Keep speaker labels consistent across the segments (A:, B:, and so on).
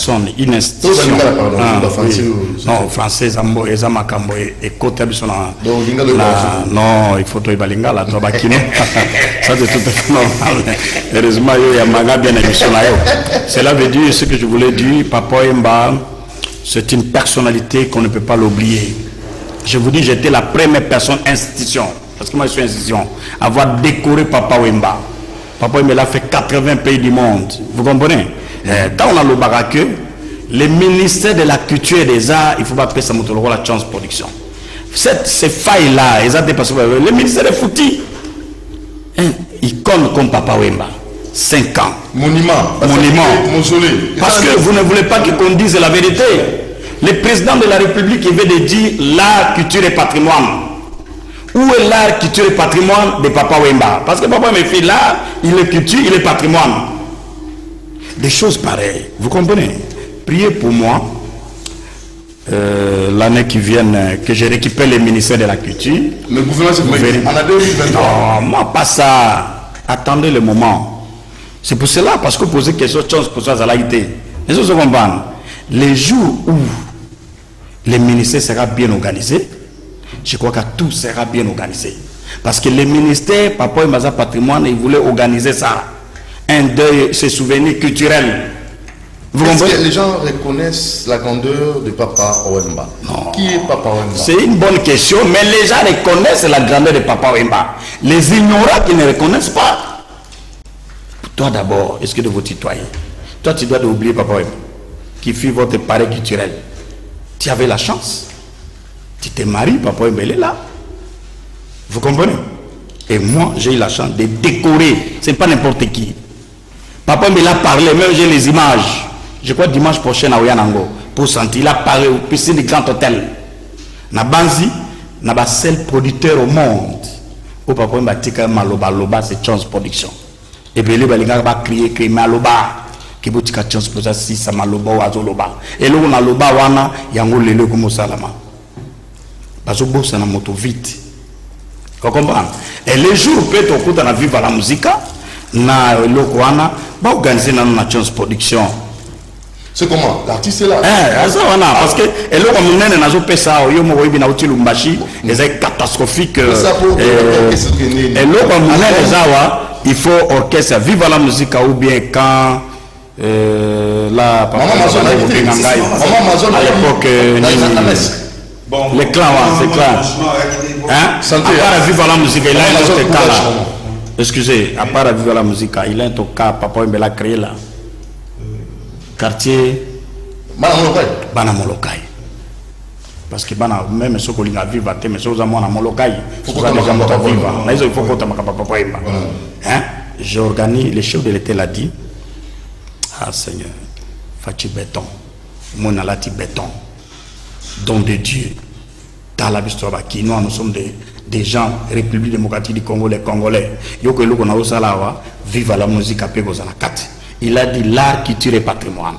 A: personne, une institution. Non, français, ils ont makambo et côté non, il faut que balingala, ça c'est tout à fait normal. Heureusement, il y a manga bien émission. Cela veut dire ce que je voulais dire. Papa Wemba, c'est une personnalité qu'on ne peut pas l'oublier. Je vous dis, j'étais la première personne institution, parce que moi je suis institution, à avoir décoré Papa Wemba. Papa Wemba a fait 80 pays du monde. Vous comprenez? Quand on a le baraque, le ministère de la culture et des arts, il ne faut pas appeler ça la chance production. Ces failles-là, ils ont dépassé. Le ministère est foutu. Icône comme Papa Wemba. 5 ans.
B: Monument.
A: Parce que vous ne voulez pas qu'on dise la vérité. Le président de la République, il veut de dire l'art, culture et patrimoine. Où est l'art, culture et patrimoine de Papa Wemba? Parce que Papa Wemba fait l'art, il est culture, il est patrimoine. Des choses pareilles. Vous comprenez? Priez pour moi. L'année qui vient, que je récupère le ministère de la culture.
B: Le gouvernement, c'est en 2023.
A: Non, moi pas ça. Attendez le moment. C'est pour cela, parce que vous posez question de chance pour ça, ça l'a été. Les autres comprennent. Les jours où le ministère sera bien organisé, je crois que tout sera bien organisé. Parce que le ministère, Papa Wemba Patrimoine, il voulait organiser ça. Un deuil, ses souvenirs culturels.
B: Est-ce que les gens reconnaissent la grandeur de Papa Wemba? Non. Qui est Papa Wemba?
A: C'est une bonne question, mais les gens reconnaissent la grandeur de Papa Wemba. Les ignorants qui ne reconnaissent pas. Toi d'abord, est-ce que de vos citoyens, toi tu dois oublier Papa Wemba, qui fut votre pari culturel. Tu avais la chance. Tu te maries, Papa Wemba est là. Vous comprenez? Et moi, j'ai eu la chance de décorer. Ce n'est pas n'importe qui. Papa Wemba l'a parlé, même j'ai les images. Je crois dimanche prochain à Oyanango, pour sentir, il a parlé au piscine du Grand Hôtel. Na Banzi, na ba seul producteur au monde. Au Papa Wemba tika maloba loba, c'est chance production. Et puis les gens va crier maloba. Qui vous tika chance pour ça si ça maloba ou azoloba. Et là on a loba wana yango lele comme salama. Parce que bon ça na moto vite. Vous comprenez? Et les jours peut-être au cours de la vie à la musique, na lokwana ba organiser na chance production.
B: C'est comment? L'artiste est là.
A: Parce que et là comme on est dans un ça yo mo na uti lumbashi, c'est catastrophique. Et là comme on est zawa, il faut orchestre vive la musique ou bien quand là à l'époque les clans, c'est clair. Hein? À part vivre la musique, il a un autre cas là. Excusez, à part vivre la musique, il a un autre cas, Papa Wemba l'a créé là. Quartier Bana Molokai. Parce que même ceux qui vivent vivre, mais ceux qui ont Molokai, il faut déjà vivre. Mais il faut que Papa Wemba. J'organise, le chef de l'État l'a dit. Ah Seigneur, Fati béton, mon alati béton. Don de Dieu, dans la histoire qui nous sommes des gens République démocratique du Congo, les Congolais. Yoko Loko na osalawa, vive la musique à Pegozana 4. Il a dit l'art, culture et patrimoine.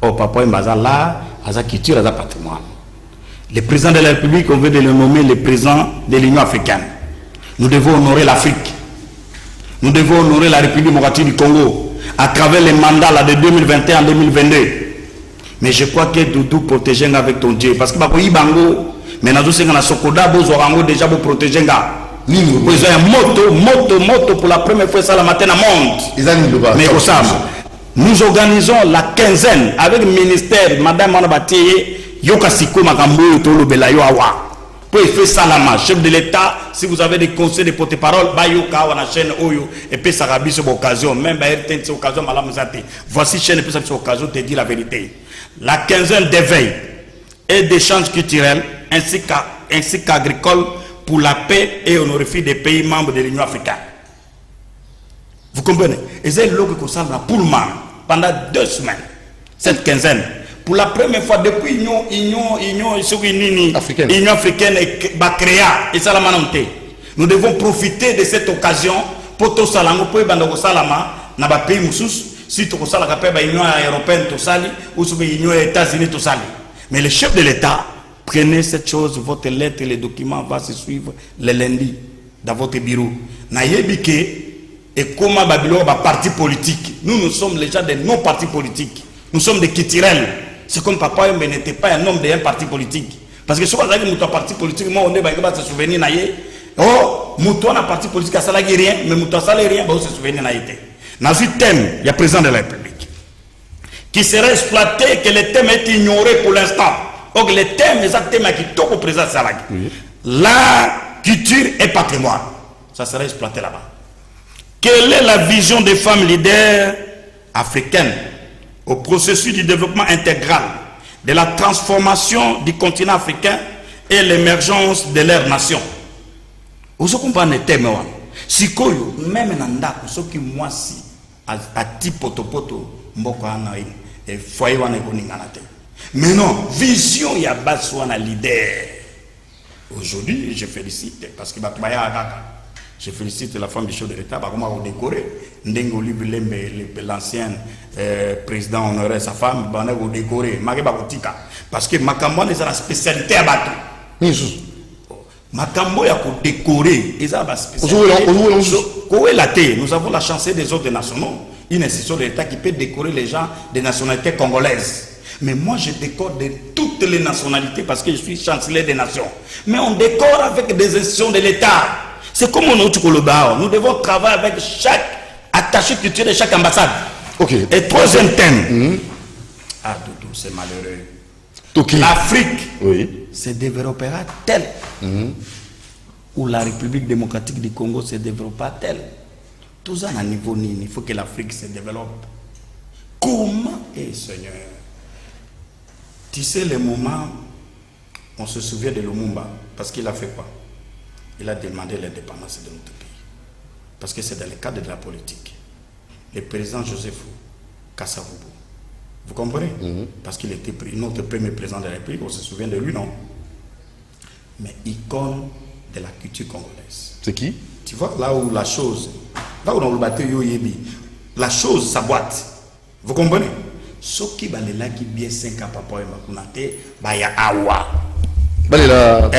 A: Oh Papa Wemba l'art, la culture et le patrimoine. Le président de la République, on veut de le nommer le président de l'Union africaine. Nous devons honorer l'Afrique. Nous devons honorer la République démocratique du Congo à travers les mandats là, de 2021 à 2022. Mais je crois que Doudou protège avec ton Dieu. Parce que Bakoyi Bango, mais nous avons Sokoda, Bozorango déjà pour protéger. Ils ont moto pour la première fois ça la matin dans le monde. Mais au Sam, nous organisons la quinzaine avec le ministère, Madame Manabatiye, Yokasiko Makambo, Tolo Belayo Awa. Pour faire ça la chef de l'État, si vous avez des conseils de porte-parole, Bayoka ou la chaîne Oyo, et puis ça rabi sur l'occasion, même cette occasion, Madame Zate. Voici chaîne et puis cette occasion de dire la vérité. La quinzaine d'éveil et d'échanges culturels ainsi qu'agricole pour la paix et honorifier des pays membres de l'Union africaine. Vous comprenez? Et c'est le que ça a Pullman pendant 2 semaines, cette quinzaine. Pour la première fois depuis l'Union africaine est créée et ça la manonté. Nous devons profiter de cette occasion pour tout salango pour bandoko salama na ba pays musus si to sala ka pe ba Union européenne to sali ou sous Union États-Unis to sali. Mais le chef de l'État prenez cette chose, votre lettre et les documents vont se suivre le lundi dans votre bureau. Na yebike et comment Babylone ba parti politique. Nous sommes les gens de non partis politiques. Nous sommes des culturels. C'est comme Papa Wemba n'était pas un homme d'un parti politique. Parce que si vous avez un parti politique, moi on est se souvenir naïe. Oh, mouton a parti politique, ça n'a rien, mais mouton ça n'a rien, bah on se souvenir naïe. Dans ce thème, il y a président de la République qui serait exploité, que le thème est ignoré pour l'instant. Donc le thème, les thèmes qui toquent au président Salagi. Oui. La culture et patrimoine, ça serait exploité là-bas. Quelle est la vision des femmes leaders africaines au processus du développement intégral, de la transformation du continent africain et l'émergence de leur nation? Vous comprenez le thème? Si même dans ce qui moi si à type potopoto mboko anaï et foyer wana koninganate. Mais non, vision ya baswana leader. Aujourd'hui, je félicite parce que je félicite la femme du chef de l'État, comment décoré. Ndengo Libilembe, l'ancien président honoraire sa femme, on décoré. Parce que Makambo est la spécialité à battre. Makambo ya décoré, ils ont la spécialité. Nous avons la chance des autres nationaux, une institution de l'État qui peut décorer les gens des nationalités congolaises. Mais moi, je décore de toutes les nationalités parce que je suis chancelier des nations. Mais on décore avec des institutions de l'État. C'est comme on dit nous devons travailler avec chaque attaché culturel de chaque ambassade. Okay. Et troisième thème. Ah, Doudou, c'est malheureux. Okay. L'Afrique se développera telle où la République démocratique du Congo se développera telle. Tout ça à un niveau nini. Il faut que l'Afrique se développe. Comment est Seigneur? Tu sais, le moment, on se souvient de Lumumba, parce qu'il a fait quoi? Il a demandé l'indépendance de notre pays. Parce que c'est dans le cadre de la politique. Le président Joseph Kasavubu, vous comprenez? Parce qu'il était notre premier président de la République, on se souvient de lui, non? Mais icône de la culture congolaise.
B: C'est qui?
A: Tu vois, là où la chose, là où on a battu Yoyebi, la chose, sa boîte. Vous comprenez? Ce qui va les qui bien 5 ans papa et makunate, bah ya awa. Bah ya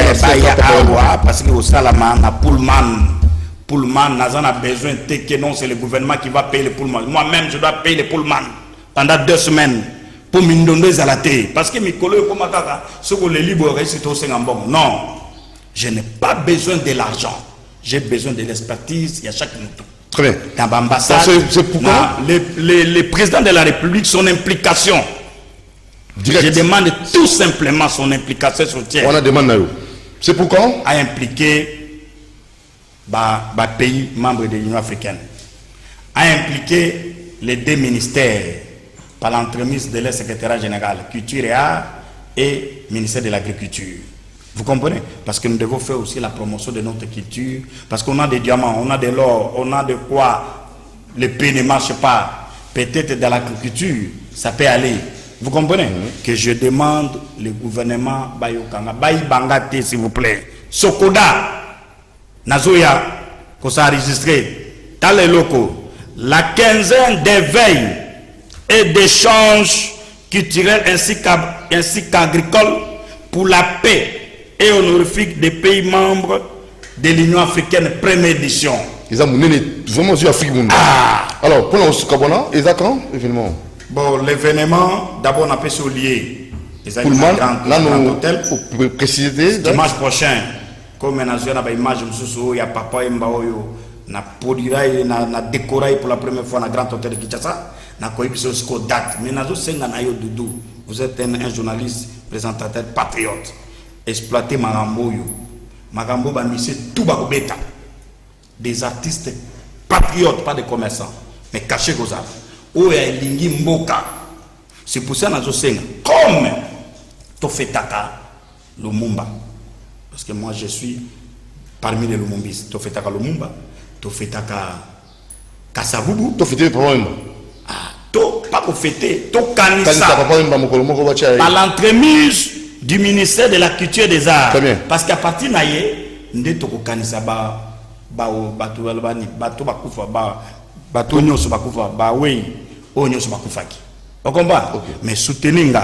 A: awa parce que au Salama na Pullman n'a besoin que non c'est le gouvernement qui va payer le Pullman. Moi-même je dois payer le Pullman pendant 2 semaines pour me donner la thé parce que mes collègues comme ça ce que les libres c'est au Sénambon. Non, je n'ai pas besoin de l'argent, j'ai besoin de l'expertise. Il y a chaque mouton.
B: Très bien.
A: Dans l'ambassade, le président de la République, son implication. Direct. Je demande tout simplement son implication soutien.
B: On a demandé. C'est pourquoi
A: à impliquer les pays membres de l'Union africaine, à impliquer les 2 ministères par l'entremise de leur secrétaire général, culture et art, et ministère de l'agriculture. Vous comprenez? Parce que nous devons faire aussi la promotion de notre culture. Parce qu'on a des diamants, on a de l'or, on a de quoi le pays ne marche pas. Peut-être dans l'agriculture, ça peut aller. Vous comprenez? Que je demande le gouvernement Bayokanga, Bayibangate s'il vous plaît. Sokoda, Nazoya, qu'on s'est enregistré dans les locaux. La quinzaine d'éveil et d'échanges culturels ainsi qu'agricoles pour la paix et honorifique des pays membres de l'Union africaine, première édition.
B: Ils ont vraiment sur l'Afrique. Alors, pour l'Osukabona, ils ont quand l'événement?
A: Bon, l'événement, d'abord, on a pu souligner.
B: Pour le monde, là, nous pouvons préciser.
A: Dimanche prochain, comme on a une image, il y a Papa Wemba, na podiraï, na décoraï pour la première fois dans le Grand Hôtel de Kinshasa, na koïbis jusqu'au date. Mais nous sommes Doudou. Vous êtes un journaliste, présentateur, patriote. Exploiter Magambo, Magambo Bamisé, tout Bakobeta. Des artistes patriotes, pas des commerçants, mais cachés aux arts. Où est Lingi Mboka? C'est pour ça que nous sommes comme Tofetaka Lumumba. Parce que moi je suis parmi les Lumumbis. Tofetaka Lumumba, Tofetaka Kasavubu.
B: Tofetaka Lumumba.
A: Pas pour fêter, to Kanisa. Par l'entremise du ministère de la culture et des arts. Parce qu'à partir de là, nous avons Kanisa mais soutenir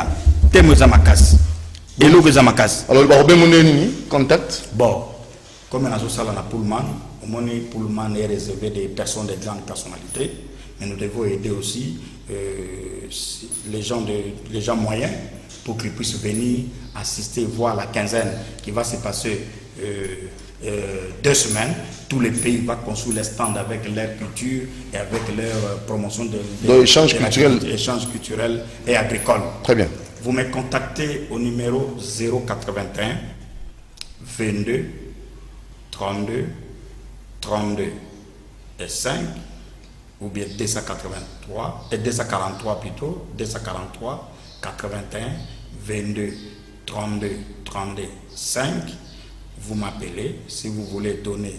B: alors contact.
A: Bon, comme on a ça dans Pullman, Pullman est réservé des personnes de grandes personnalités. mais nous devons aider aussi les gens moyens pour qu'ils puissent venir assister, voir la quinzaine qui va se passer 2 semaines. Tous les pays vont construire les stands avec leur culture et avec leur promotion de
B: l'échange
A: culturel et agricole.
B: Très bien.
A: Vous me contactez au numéro 081 22 32 32 et 5 ou bien 243 plutôt, 243 81 22 32 32 5. Vous m'appelez si vous voulez donner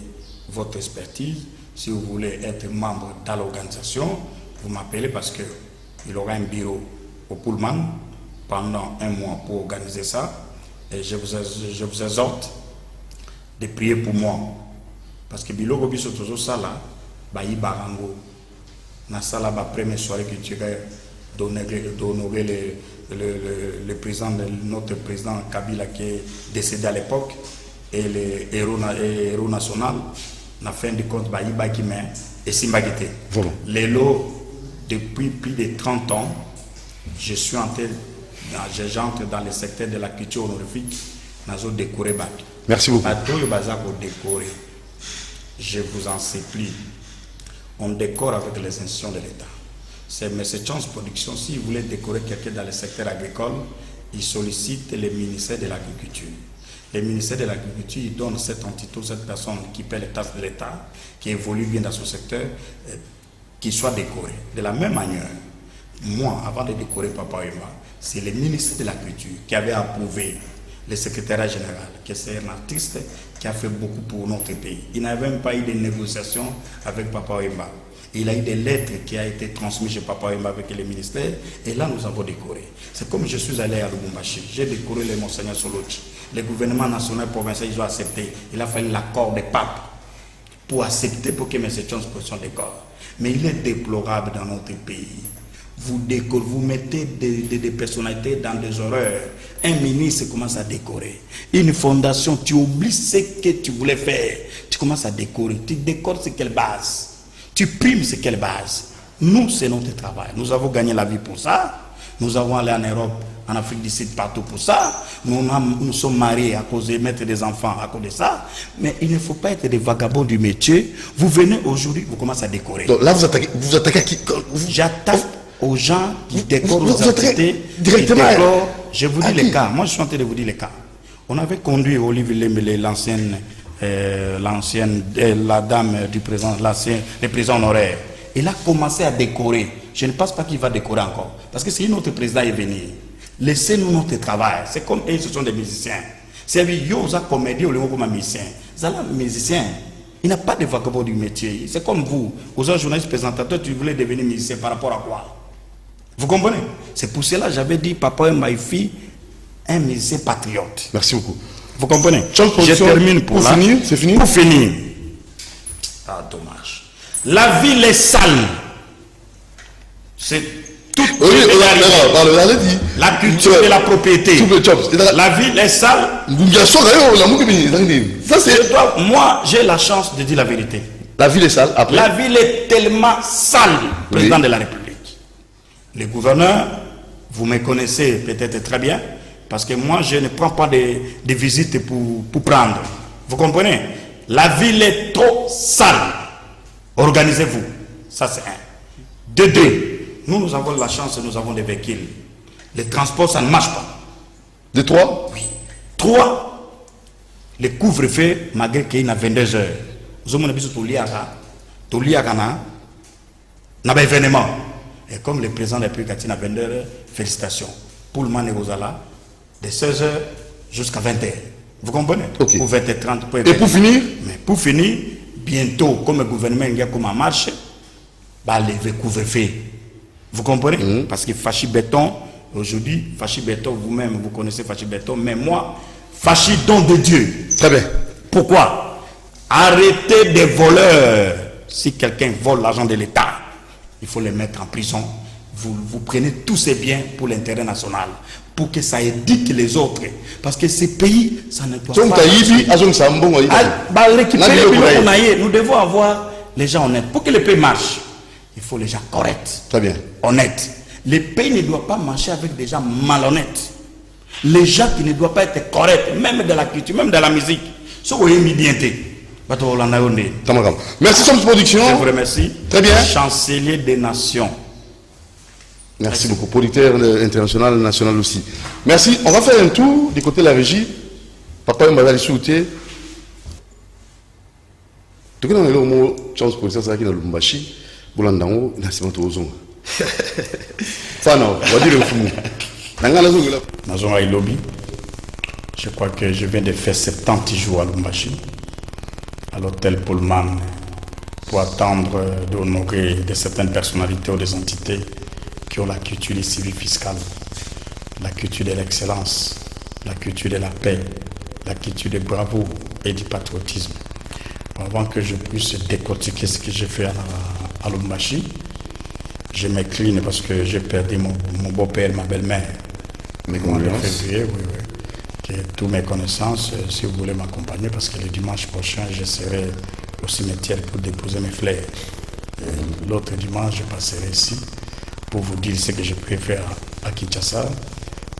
A: votre expertise, si vous voulez être membre dans l'organisation, vous m'appelez parce que il aura un bureau au Pullman pendant 1 mois pour organiser ça. Et je vous exhorte de prier pour moi. Parce que Bilo Robi Sotozo Sala, Bayi Barango, Nasala, la première soirée culturelle d'honorer le président, notre président Kabila qui est décédé à l'époque, et les héros national, na fin de compte, Bayi Bakime et Simbagite.
B: Voilà.
A: Les lots, depuis plus de 30 ans, je suis entré, j'entre dans le secteur de la culture honorifique, dans le décoré bac.
B: Merci beaucoup.
A: Décorer. Je vous en supplie. On décore avec les institutions de l'État. C'est M. Chance Production, si vous voulez décorer quelqu'un dans le secteur agricole, il sollicite le ministère de l'Agriculture. Le ministère de l'Agriculture, il donne cette entité, cette personne qui paie les taxes de l'État, qui évolue bien dans ce secteur, qui soit décoré. De la même manière, moi, avant de décorer Papa Wemba, c'est le ministère de l'Agriculture qui avait approuvé le secrétariat général, qui est un artiste qui a fait beaucoup pour notre pays. Il n'avait même pas eu de négociations avec Papa Wemba. Il a eu des lettres qui ont été transmises chez Papa Wemba avec le ministère, et là nous avons décoré. C'est comme je suis allé à Lubumbashi, j'ai décoré les Monseigneur Solochi. Le gouvernement national provincial, ils ont accepté. Il a fallu l'accord des papes pour accepter pour que M. Chance Production décore. Mais il est déplorable dans notre pays. Vous décorez, vous mettez des personnalités dans des horreurs. Un ministre commence à décorer. Une fondation, tu oublies ce que tu voulais faire. Tu commences à décorer. Tu décores sur quelle base? Tu primes sur quelle base? Nous, c'est notre travail. Nous avons gagné la vie pour ça. Nous avons allé en Europe, en Afrique du Sud, partout pour ça. Nous sommes mariés à cause de mettre des enfants à cause de ça. Mais il ne faut pas être des vagabonds du métier. Vous venez aujourd'hui, vous commencez à décorer.
B: Donc là, vous attaquez à qui?
A: J'attaque aux gens qui décorent aux
B: attaquez
A: directement. Je vous dis les cas. Moi, je suis en train de vous dire les cas. On avait conduit Olivier Lemele, la dame du président, le président honoraire. Il a commencé à décorer. Je ne pense pas qu'il va décorer encore. Parce que si notre président est venu, laissez-nous notre travail. C'est comme eux, ce sont des musiciens. C'est Yosa comédie ou le mot comme un musicien. Zala musicien. Il n'a pas de vagabond du métier. C'est comme vous. Aux autres journalistes présentateurs, tu voulais devenir musicien par rapport à quoi? Vous comprenez? C'est pour cela que j'avais dit Papa Wemba, un musicien patriote.
B: Merci beaucoup.
A: Vous comprenez?
B: Je termine pour finir. C'est fini?
A: Pour finir. Ah, dommage. La ville est sale. C'est tout. La culture et la propriété. La ville est sale.
B: Ça, c'est...
A: Moi, j'ai la chance de dire la vérité.
B: La ville est sale. Après.
A: La ville est tellement sale, président de la République. Le gouverneur, vous me connaissez peut-être très bien, parce que moi, je ne prends pas de visites pour prendre. Vous comprenez? La ville est trop sale. Organisez-vous. Ça, c'est un. De deux, nous avons la chance, nous avons des véhicules. Les transports, ça ne marche pas.
B: De trois?
A: Oui. Trois, le couvre-feu, malgré qu'il y a 22 heures. Nous avons besoin de événement. Et comme le président de la République a dit à 22 heures, félicitations. Pour le man et Rosala, de 16 heures jusqu'à 20 heures. Vous comprenez?
B: Okay.
A: Pour 20h30.
B: Et pour finir?
A: Mais pour finir, bientôt, comme le gouvernement est comme en marche, bah, lever couvre-feu. Vous comprenez? Parce que Fachi Béton, aujourd'hui, Fachi Béton, vous-même, vous connaissez Fachi Béton, mais moi, Fachi don de Dieu.
B: Très bien.
A: Pourquoi? Arrêtez des voleurs. Si quelqu'un vole l'argent de l'État, il faut les mettre en prison. Vous prenez tous ces biens pour l'intérêt national, pour que ça éduque les autres. Parce que ces pays, ça ne doit pas... Nous devons avoir les gens honnêtes. Pour que le pays marche, il faut les gens corrects.
B: Très bien.
A: Honnêtes. Le pays ne doit pas marcher avec des gens malhonnêtes. Les gens qui ne doivent pas être corrects, même de la culture, même de la musique. Ce qu'on aime bien.
B: Merci Chance Production.
A: Je vous remercie.
B: Très bien.
A: Chancelier des Nations.
B: Merci beaucoup. Producteur international, national aussi. Merci. On va faire un tour du côté de la régie. Papa m'a dit souhaiter. Tout le monde a le mot Chance Production, c'est qui dans le Mbashi. Boulandango, il a c'est mon tour. Fana, on va dire le fou.
A: Je crois que je viens de faire 70 jours à Lumbashi, à l'hôtel Pullman, pour attendre d'honorer de certaines personnalités ou des entités qui ont la culture du civil fiscal, la culture de l'excellence, la culture de la paix, la culture de bravoure et du patriotisme. Avant que je puisse décortiquer ce que j'ai fait à Lumbashi, je m'incline parce que j'ai perdu mon beau-père, ma belle-mère.
B: Mes condoléances.
A: Février, oui. Que toutes mes connaissances, si vous voulez m'accompagner, parce que le dimanche prochain, je serai au cimetière pour déposer mes fleurs. L'autre dimanche, je passerai ici pour vous dire ce que je peux faire à Kinshasa,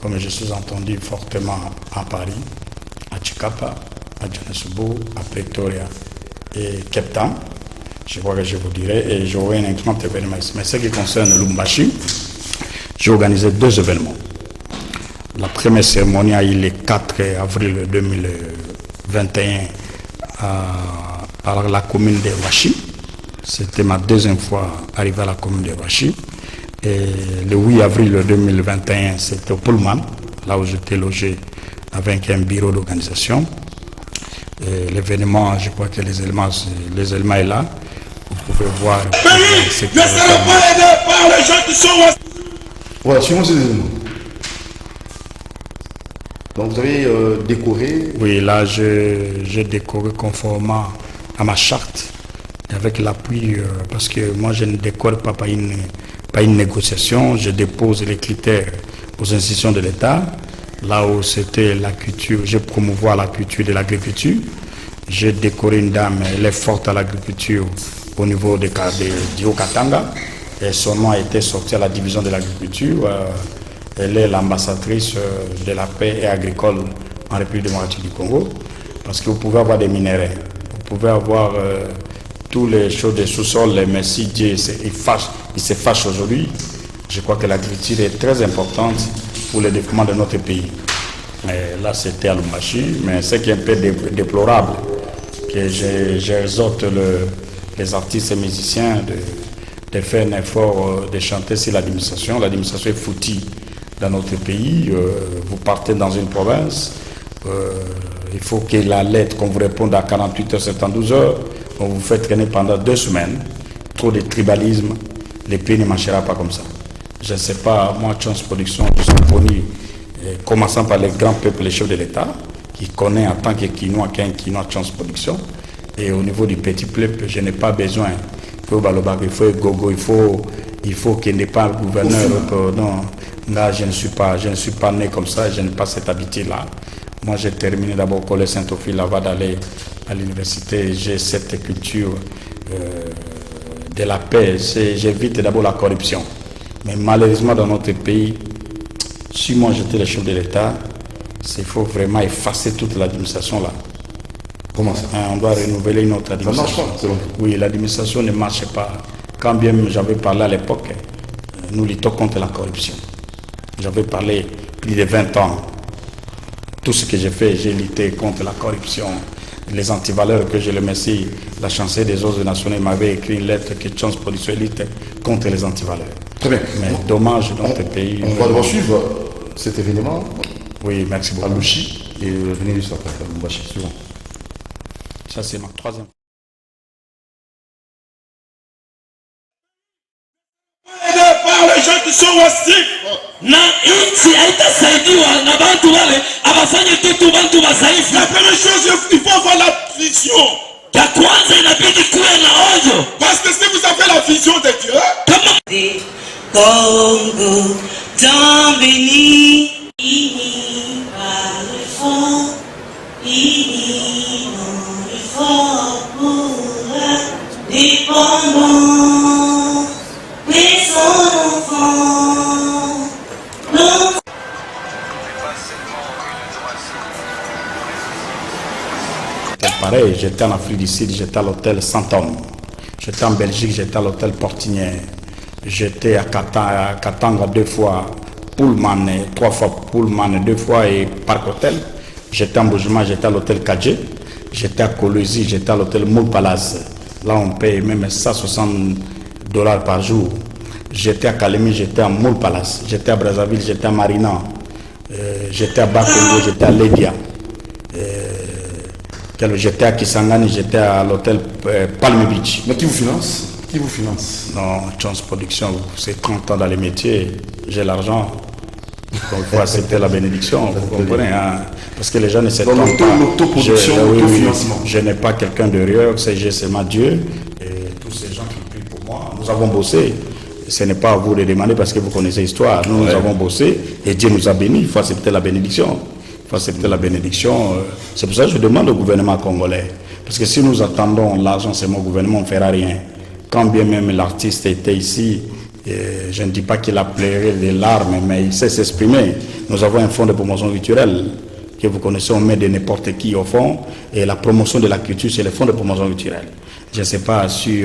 A: comme je suis entendu fortement à Paris, à Chikapa, à Johannesburg, à Pretoria et Cape Town. Je crois que je vous dirai, et j'aurai un grand événement ici. Mais ce qui concerne Lumbashi, j'ai organisé 2 événements. La première cérémonie a eu le 4 avril 2021 à la commune de Wachi. C'était ma 2e fois arrivé à la commune de Wachi. Et le 8 avril 2021, c'était au Pullman, là où j'étais logé avec un bureau d'organisation. L'événement, je crois que les éléments sont là. Vous pouvez voir.
C: Pays ne sera pas aidé par les gens qui sont.
B: Voilà, suivons ces éléments. Donc vous avez décoré.
A: Oui, là j'ai décoré conformément à ma charte, avec l'appui, parce que moi je ne décore pas par une négociation, je dépose les critères aux institutions de l'État. Là où c'était la culture, j'ai promouvoir la culture de l'agriculture. J'ai décoré une dame, elle est forte à l'agriculture au niveau du Haut-Katanga. Et son nom a été sorti à la division de l'agriculture. Elle est l'ambassadrice de la paix et agricole en République démocratique du Congo. Parce que vous pouvez avoir des minéraux, vous pouvez avoir tous les choses des sous-sols, mais si Dieu il se fâche aujourd'hui, je crois que l'agriculture est très importante pour le développement de notre pays. Et là, c'était à Lumbashi, mais ce qui est un peu déplorable, que j'exhorte les artistes et musiciens de faire un effort de chanter sur l'administration. L'administration est foutue dans notre pays. Vous partez dans une province, il faut que la lettre qu'on vous réponde à 48 heures, 72 heures, on vous fait traîner pendant 2 semaines. Trop de tribalisme, le pays ne marchera pas comme ça. Je ne sais pas, moi, Chance Production, je suis connu, commençant par les grands peuples, les chefs de l'État, qui connaissent en tant que Quinois qu'un Quinois Chance Production. Et au niveau du petit peuple, je n'ai pas besoin. Il faut Baloba, il faut Gogo, il faut qu'il n'ait pas un gouverneur. Non, là, je ne suis pas né comme ça, je n'ai pas cette habitude-là. Moi, j'ai terminé d'abord au collège Saint-Ophile avant d'aller à l'université. J'ai cette culture de la paix. J'évite d'abord la corruption. Mais malheureusement, dans notre pays, si moi j'étais le chef de l'État, il faut vraiment effacer toute l'administration là.
B: Comment ça?
A: On doit renouveler notre administration.
B: Ça marche pas,
A: oui, l'administration ne marche pas. Quand bien j'avais parlé à l'époque, nous luttons contre la corruption. J'avais parlé plus de 20 ans. Tout ce que j'ai fait, j'ai lutté contre la corruption. Les antivaleurs que je le remercie, la chancelière des autres nationaux m'avait écrit une lettre que Chance Production lutte contre les antivaleurs.
B: Très bien.
A: Mais dommage dans notre pays.
B: On va devoir suivre cet événement
A: Oui, merci beaucoup.
B: à Luchi et venir juste après à Lumbashi. Suivant.
A: Ça, c'est ma 3e.
C: Aidé par les gens qui sont aussi.
D: na nchi haitasaidiwa na bantu wale abafanye kitu bantu basaifu.
C: La première chose, il faut avoir la vision.
D: Ya kwanza inabidi kuwe na ojo,
C: Parce que si vous avez la vision de Dieu,
D: kama
E: Congo, temps béni, unis par le fond, unis dans le fort pour l'indépendance.
A: pareil, j'étais en Afrique du Sud, j'étais à l'hôtel Saint-Homme. J'étais en Belgique, j'étais à l'hôtel Portinier. J'étais à Katanga 2 fois, Pullman 3 fois Pullman 2 fois et Parc Hôtel. J'étais en Boujuma, j'étais à l'hôtel Kadje. J'étais à Colosi, j'étais à l'hôtel Moul Palace. Là, on paye même $160 par jour. J'étais à Kalemi, j'étais à Moul Palace. J'étais à Brazzaville, j'étais à Marina. J'étais à Bakongo, j'étais à Ledia. J'étais à Kisangani, j'étais à l'hôtel Palm Beach.
B: Mais qui vous finance? Qui vous finance?
A: Non, Chance Production, c'est 30 ans dans les métiers, j'ai l'argent. Donc il faut accepter la bénédiction, vous comprenez, hein? Parce que les gens ne s'attendent pas.
B: L'autoproduction, l'autofinancement.
A: Je n'ai pas quelqu'un de rire, c'est seulement Dieu et tous ces gens qui prient pour moi. Nous avons bossé. Ce n'est pas à vous de demander parce que vous connaissez l'histoire. Nous avons bossé et Dieu nous a bénis. Il faut accepter la bénédiction. Il faut accepter la bénédiction. C'est pour ça que je demande au gouvernement congolais. Parce que si nous attendons l'argent, c'est mon gouvernement, on ne fera rien. Quand bien même l'artiste était ici, je ne dis pas qu'il a pleuré des larmes, mais il sait s'exprimer. Nous avons un fonds de promotion culturelle que vous connaissez, on met de n'importe qui au fond. Et la promotion de la culture, c'est le fonds de promotion culturelle. Je ne sais pas si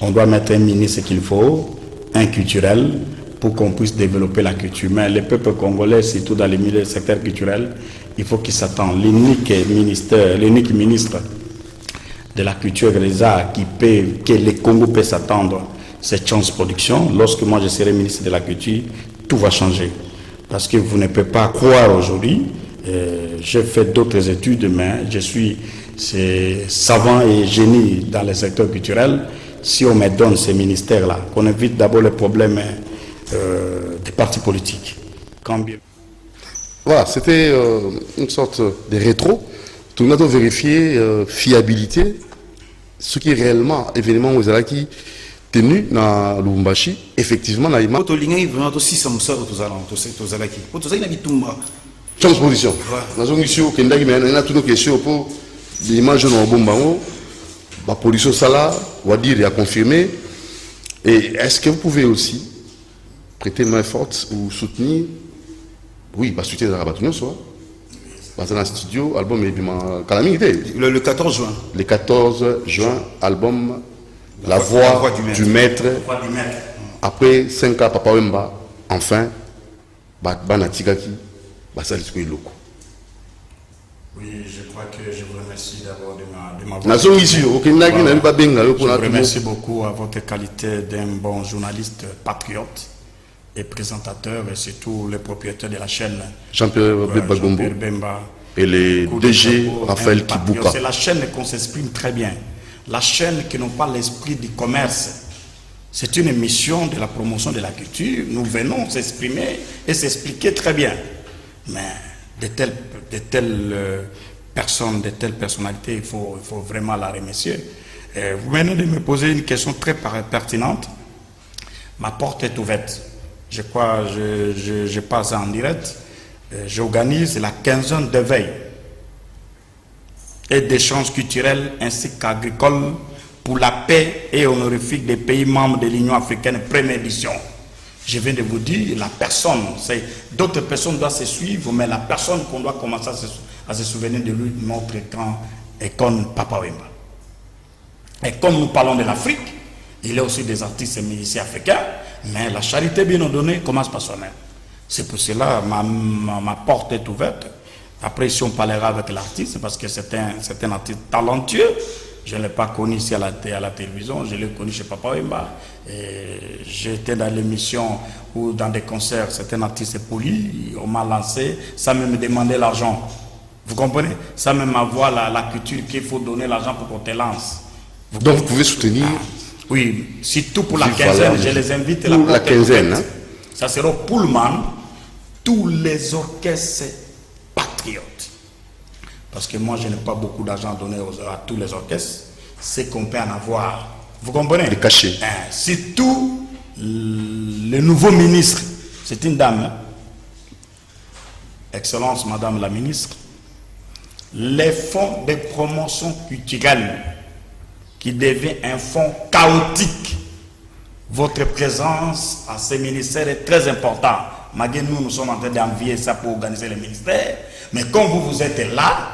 A: on doit mettre un ministre qu'il faut, un culturel, pour qu'on puisse développer la culture. Mais le peuple congolais, surtout dans les milieux secteurs culturels, il faut qu'il s'attende. L'unique ministre de la culture et des arts que le Congo peut s'attendre, c'est Chance Production. Lorsque moi je serai ministre de la culture, tout va changer. Parce que vous ne pouvez pas croire aujourd'hui, j'ai fait d'autres études, mais je suis savant et génie dans les secteurs culturels. Si on me donne ces ministères-là, qu'on évite d'abord les problèmes des partis politiques.
B: Voilà, c'était une sorte de rétro. Tout le monde doit vérifier fiabilité, ce qui est réellement événement aux Alaki tenu dans Lubumbashi, effectivement, dans l'image. Chance Position. Nous avons ici toutes questions pour l'image de Bombango. La police Sala, on va dire, et à confirmer. Et est-ce que vous pouvez aussi prêter main forte ou soutenir, oui, bah, soutenir la rabatouille, soit, dans un studio, album et calamité.
F: Le 14 juin.
B: Le 14 juin, album La Voix du Maître. Après 5 ans, Papa Wemba, enfin, Banatigaki, Basalisco Loko.
A: Oui, je crois que je vous remercie d'abord de ma
B: Je
A: vous remercie beaucoup à votre qualité d'un bon journaliste patriote et présentateur et surtout le propriétaire de la chaîne
B: Jean-Pierre
A: Bemba
B: et les DG Raphaël Kibouka.
A: C'est la chaîne qu'on s'exprime très bien. La chaîne qui n'a pas l'esprit du commerce. C'est une émission de la promotion de la culture. Nous venons s'exprimer et s'expliquer très bien. Mais de telles personnes, de telles personnalités, il faut vraiment la remercier. Vous venez de me poser une question très pertinente. Ma porte est ouverte. Je crois, je passe en direct. J'organise la quinzaine de veille et d'échanges culturels ainsi qu'agricoles pour la paix et honorifique des pays membres de l'Union africaine, première édition. Je viens de vous dire, la personne, d'autres personnes doivent se suivre, mais la personne qu'on doit commencer à se souvenir de lui, notre grand icône Papa Wemba. Et comme nous parlons de l'Afrique, il y a aussi des artistes et musiciens africains, mais la charité bien ordonnée commence par soi-même. C'est pour cela ma porte est ouverte. Après, si on parlera avec l'artiste, parce que c'est un artiste talentueux, je ne l'ai pas connu ici à la télévision, je l'ai connu chez Papa Wemba. J'étais dans l'émission ou dans des concerts, c'est un artiste poli, on m'a lancé, ça me demandait l'argent. Vous comprenez? Ça même avoir la culture qu'il faut donner l'argent pour qu'on te lance.
B: Donc vous pouvez soutenir?
A: Oui, surtout pour la quinzaine, je les invite à
B: la quinzaine. Hein?
A: Ça sera Pullman, tous les orchestres patriotes. Parce que moi, je n'ai pas beaucoup d'argent à donner à tous les orchestres. C'est qu'on peut en avoir. Vous comprenez?
B: Les cachets.
A: Surtout le nouveau ministre. C'est une dame. Hein? Excellence, Madame la ministre. Les fonds de promotion culturelle qui devient un fonds chaotique. Votre présence à ces ministères est très importante. Malgré nous sommes en train d'envier ça pour organiser les ministères. Mais comme vous êtes là,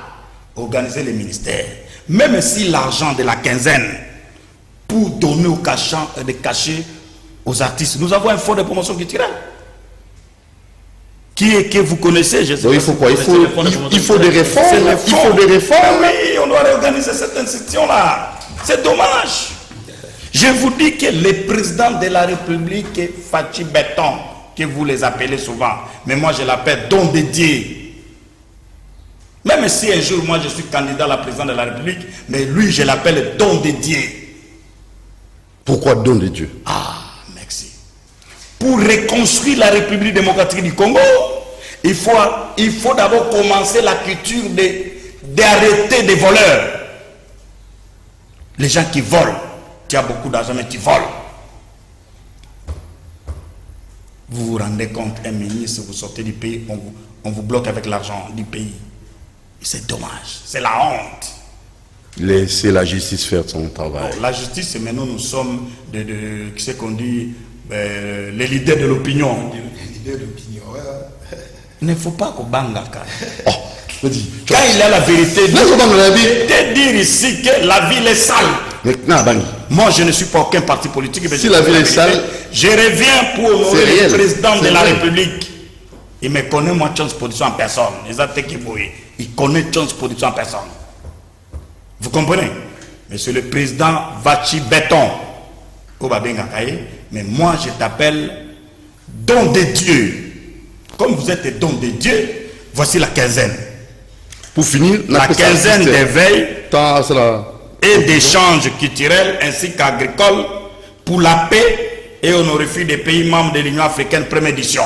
A: organiser les ministères. Même si l'argent de la quinzaine pour donner aux cachets aux artistes, nous avons un fonds de promotion culturelle. Que vous connaissez, je sais
B: donc
A: pas
B: il faut
A: si
B: quoi? Il faut des réformes. Il faut des réformes.
A: Oui, on doit réorganiser cette institution-là. C'est dommage. Je vous dis que le président de la République est Fachi Béton, que vous les appelez souvent. Mais moi, je l'appelle don de Dieu. Même si un jour, moi, je suis candidat à la présidence de la République, mais lui, je l'appelle don de Dieu.
B: Pourquoi don de Dieu?
A: Ah, merci. Pour reconstruire la République démocratique du Congo, il faut d'abord commencer la culture d'arrêter des voleurs. Les gens qui volent. Tu as beaucoup d'argent, mais tu voles. Vous vous rendez compte, un ministre, vous sortez du pays, on vous bloque avec l'argent du pays. C'est dommage, c'est la honte.
B: Laissez la justice faire son travail.
A: Non, la justice, maintenant nous sommes ce qu'on dit, les leaders de l'opinion. Les leaders de l'opinion, ouais. Il ne faut pas qu'on bangue.
B: Quand
A: il a la vérité, de dire ici que la ville est sale. Moi, je ne suis pas aucun parti politique. Mais
B: si la ville est sale,
A: je reviens pour honorer le président de la République. Il me connaît, moi, Chance Production en personne. Il connaît Chance Production en personne. Vous comprenez? Monsieur le président Fachi Béton. Mais moi, je t'appelle don de Dieu. Comme vous êtes don de Dieu, voici la quinzaine.
B: Pour finir,
A: la quinzaine d'éveil et d'échanges culturels ainsi qu'agricoles pour la paix et honorifier des pays membres de l'Union africaine, première édition.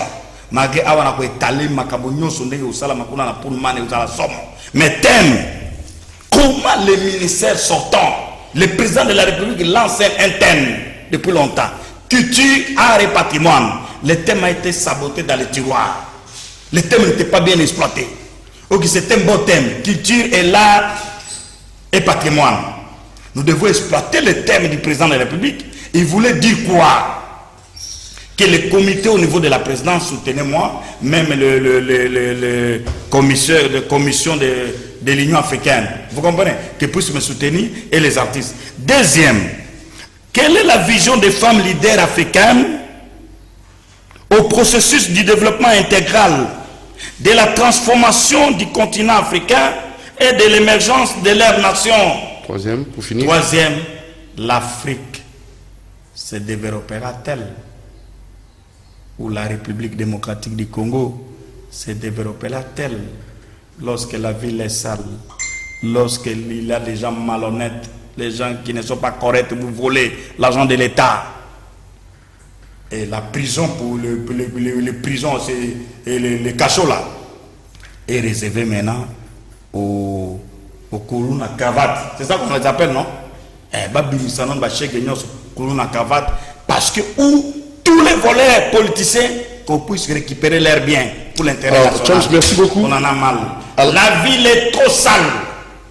A: Malgré avoir étalé Makabonyo, Sondé, Osala, Makuna, Poulman et Osala Somme. Mais thème, comment les ministères sortants, le président de la République lance un thème depuis longtemps. Culture, art et patrimoine. Le thème a été saboté dans les tiroirs. Le thème n'était pas bien exploité. Ok, c'est un bon thème. Culture et l'art et patrimoine. Nous devons exploiter le thème du président de la République. Il voulait dire quoi? Que le comité au niveau de la présidence soutenait moi, même le commission de l'Union africaine. Vous comprenez? Que puisse me soutenir et les artistes. Deuxième, quelle est la vision des femmes leaders africaines au processus du développement intégral, de la transformation du continent africain et de l'émergence de leur nation?
B: Troisième, pour finir.
A: Troisième, l'Afrique se développera-t-elle? Ou la République démocratique du Congo se développera-t-elle lorsque la ville est sale, lorsqu'il y a des gens malhonnêtes, les gens qui ne sont pas corrects, vous volez l'argent de l'État? Et la prison pour les prisons et les cachots là est réservée maintenant au Kuruna Kavat. C'est ça qu'on les appelle, non? Parce que où tous les voleurs politiciens qu'on puisse récupérer leurs biens pour l'intérêt national.
B: James, merci beaucoup.
A: On en a mal. La ville est trop sale.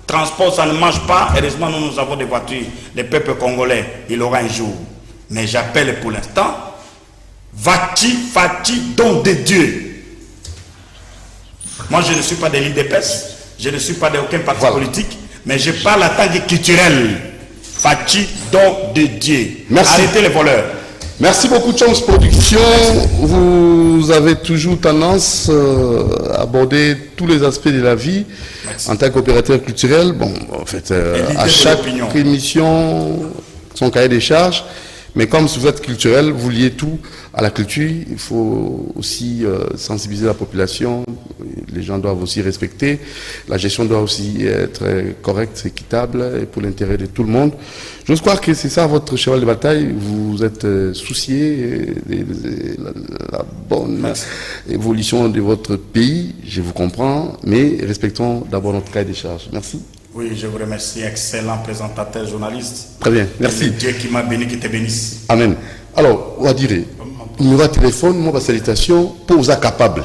A: Transport, ça ne marche pas. Heureusement, nous avons des voitures. Le peuple congolais, il aura un jour. Mais j'appelle pour l'instant Fachi, don de Dieu. Moi, je ne suis pas de l'IDPS, je ne suis pas d'aucun parti politique, mais je parle en tant que culturel. Fachi, don de Dieu.
B: Merci.
A: Arrêtez les voleurs.
B: Merci beaucoup, Chance Production. Vous avez toujours tendance à aborder tous les aspects de la vie. Merci. En tant qu'opérateur culturel. Bon, en fait, à chaque émission, son cahier des charges. Mais comme vous êtes culturel, vous liez tout à la culture. Il faut aussi sensibiliser la population. Les gens doivent aussi respecter. La gestion doit aussi être correcte, équitable et pour l'intérêt de tout le monde. J'ose croire que c'est ça votre cheval de bataille. Vous êtes soucié de la bonne évolution de votre pays. Je vous comprends. Mais respectons d'abord notre cahier des charges. Merci.
A: Oui, je vous remercie, excellent présentateur, journaliste.
B: Très bien, merci.
A: Dieu qui m'a béni, qui te bénisse.
B: Amen. Alors, on va dire, numéro de téléphone, moi, ma salutation, pour aux capable.